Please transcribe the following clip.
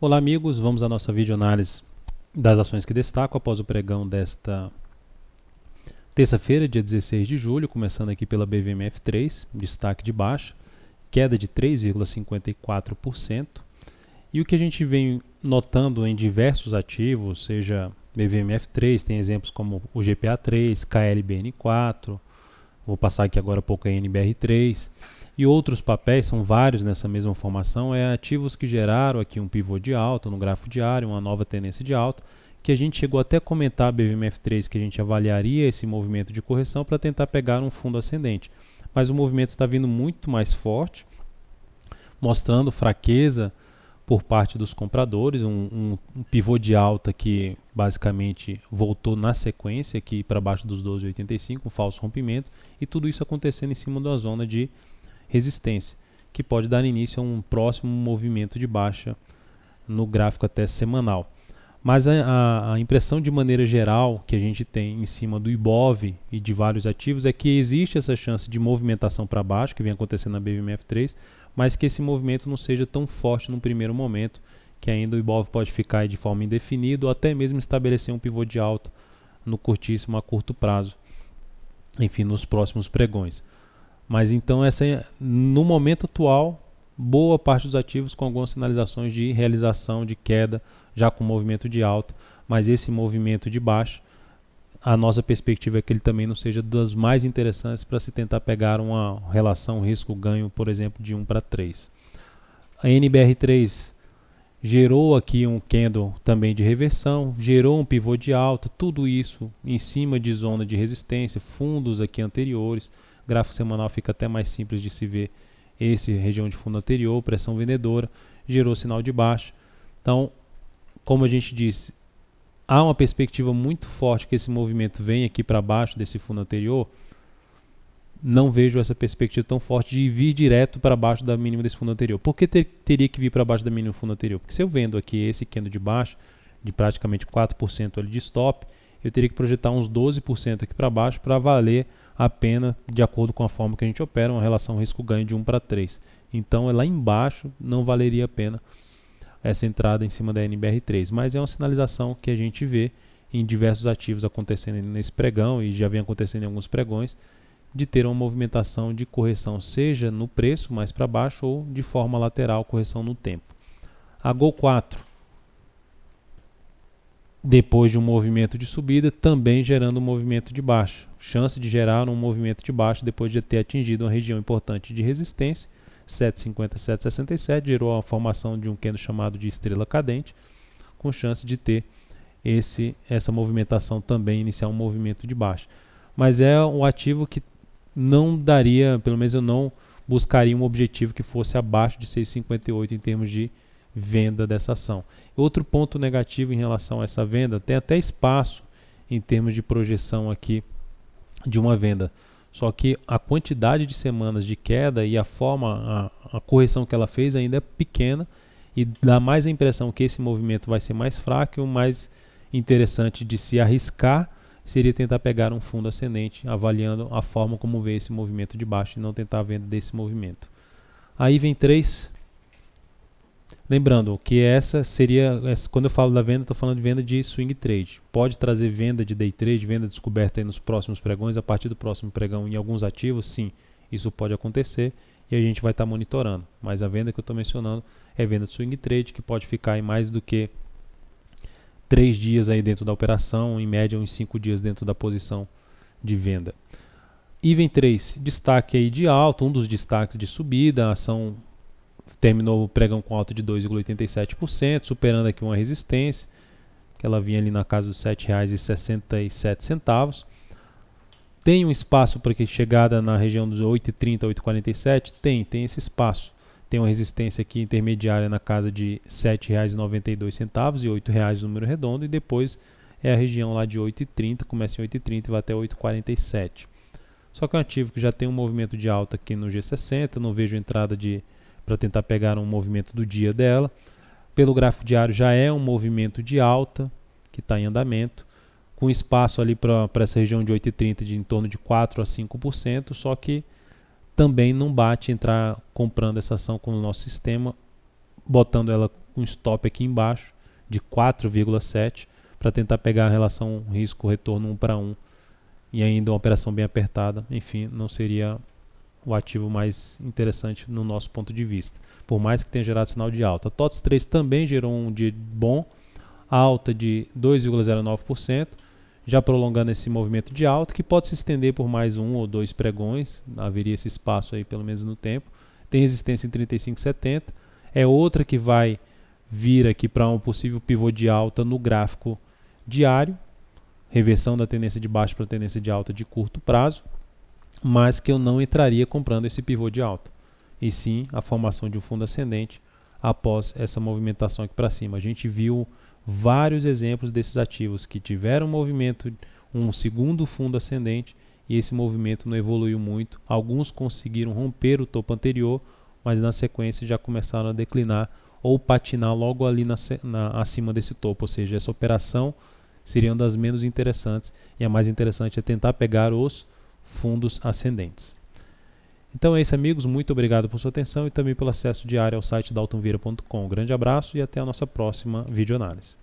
Olá amigos, vamos à nossa videoanálise das ações que destacam após o pregão desta terça-feira, dia 16 de julho, começando aqui pela BVMF3, destaque de baixa, queda de 3,54%. E o que a gente vem notando em diversos ativos, seja BVMF3, tem exemplos como o GPA3, KLBN4, vou passar aqui agora um pouco a NBR3, e outros papéis, são vários nessa mesma formação, ativos que geraram aqui um pivô de alta no gráfico diário, uma nova tendência de alta, que a gente chegou até a comentar a BVMF3 que a gente avaliaria esse movimento de correção para tentar pegar um fundo ascendente. Mas o movimento está vindo muito mais forte, mostrando fraqueza por parte dos compradores, um pivô de alta que basicamente voltou na sequência aqui para baixo dos 12,85, um falso rompimento, e tudo isso acontecendo em cima da zona de resistência, que pode dar início a um próximo movimento de baixa no gráfico até semanal. Mas a impressão de maneira geral que a gente tem em cima do IBOV e de vários ativos é que existe essa chance de movimentação para baixo, que vem acontecendo na BVMF3, mas que esse movimento não seja tão forte no primeiro momento, que ainda o IBOV pode ficar de forma indefinida ou até mesmo estabelecer um pivô de alta no curtíssimo a curto prazo, enfim, nos próximos pregões. Mas então no momento atual, boa parte dos ativos com algumas sinalizações de realização de queda, já com movimento de alta, mas esse movimento de baixa, a nossa perspectiva é que ele também não seja das mais interessantes para se tentar pegar uma relação risco-ganho, por exemplo, de 1 para 3. A NBR3 gerou aqui um candle também de reversão, gerou um pivô de alta, tudo isso em cima de zona de resistência, fundos aqui anteriores. O gráfico semanal fica até mais simples de se ver esse região de fundo anterior, pressão vendedora, gerou sinal de baixa. Então, como a gente disse, há uma perspectiva muito forte que esse movimento venha aqui para baixo desse fundo anterior. Não vejo essa perspectiva tão forte de vir direto para baixo da mínima desse fundo anterior. Por que teria que vir para baixo da mínima do fundo anterior? Porque se eu vendo aqui esse candle de baixo, de praticamente 4% ali de stop, eu teria que projetar uns 12% aqui para baixo para valer a pena, de acordo com a forma que a gente opera, uma relação risco-ganho de 1 para 3. Então, lá embaixo não valeria a pena essa entrada em cima da NBR3, mas é uma sinalização que a gente vê em diversos ativos acontecendo nesse pregão e já vem acontecendo em alguns pregões, de ter uma movimentação de correção, seja no preço mais para baixo ou de forma lateral, correção no tempo. A Gol4, depois de um movimento de subida, também gerando um movimento de baixa. Chance de gerar um movimento de baixa depois de ter atingido uma região importante de resistência, 7,50, 7,67, gerou a formação de um candle chamado de estrela cadente, com chance de ter essa movimentação também, iniciar um movimento de baixa. Mas é um ativo que não daria, pelo menos eu não buscaria um objetivo que fosse abaixo de 6,58 em termos de venda dessa ação. Outro ponto negativo em relação a essa venda, tem até espaço em termos de projeção aqui de uma venda, só que a quantidade de semanas de queda e a correção que ela fez ainda é pequena e dá mais a impressão que esse movimento vai ser mais fraco, e o mais interessante de se arriscar seria tentar pegar um fundo ascendente, avaliando a forma como vê esse movimento de baixo e não tentar a venda desse movimento. Aí vem 3. Lembrando que quando eu falo da venda, estou falando de venda de swing trade. Pode trazer venda de day trade, venda descoberta aí nos próximos pregões, a partir do próximo pregão em alguns ativos, sim, isso pode acontecer e a gente vai estar monitorando. Mas a venda que eu estou mencionando é venda de swing trade, que pode ficar em mais do que 3 dias aí dentro da operação, em média uns 5 dias dentro da posição de venda. Even 3, destaque aí de alta, um dos destaques de subida, a ação terminou o pregão com alta de 2,87%, superando aqui uma resistência, que ela vinha ali na casa dos R$ 7,67. Tem um espaço para que chegada na região dos 8,30, 8,47? Tem esse espaço. Tem uma resistência aqui intermediária na casa de R$ 7,92 e R$ 8,00 número redondo, e depois é a região lá de 8,30, começa em 8,30 e vai até 8,47. Só que é um ativo que já tem um movimento de alta aqui no G60, não vejo entrada para tentar pegar um movimento do dia dela. Pelo gráfico diário já é um movimento de alta que está em andamento, com espaço ali para essa região de 8,30 de em torno de 4 a 5%, só que também não bate entrar comprando essa ação com o nosso sistema botando ela um stop aqui embaixo de 4,7 para tentar pegar a relação risco-retorno 1 para 1 e ainda uma operação bem apertada. Enfim, não seria o ativo mais interessante no nosso ponto de vista, por mais que tenha gerado sinal de alta. A TOTS 3 também gerou um dia bom, alta de 2,09%, já prolongando esse movimento de alta, que pode se estender por mais 1 ou 2 pregões, haveria esse espaço aí pelo menos no tempo. Tem resistência em 35,70, é outra que vai vir aqui para um possível pivô de alta no gráfico diário, reversão da tendência de baixa para a tendência de alta de curto prazo, mas que eu não entraria comprando esse pivô de alta, e sim a formação de um fundo ascendente após essa movimentação aqui para cima. A gente viu vários exemplos desses ativos que tiveram movimento, um segundo fundo ascendente, e esse movimento não evoluiu muito. Alguns conseguiram romper o topo anterior, mas na sequência já começaram a declinar ou patinar logo ali acima desse topo, ou seja, essa operação seria uma das menos interessantes, e a mais interessante é tentar pegar os fundos ascendentes. Então é isso, amigos, muito obrigado por sua atenção e também pelo acesso diário ao site daltonvieira.com. Um grande abraço e até a nossa próxima videoanálise.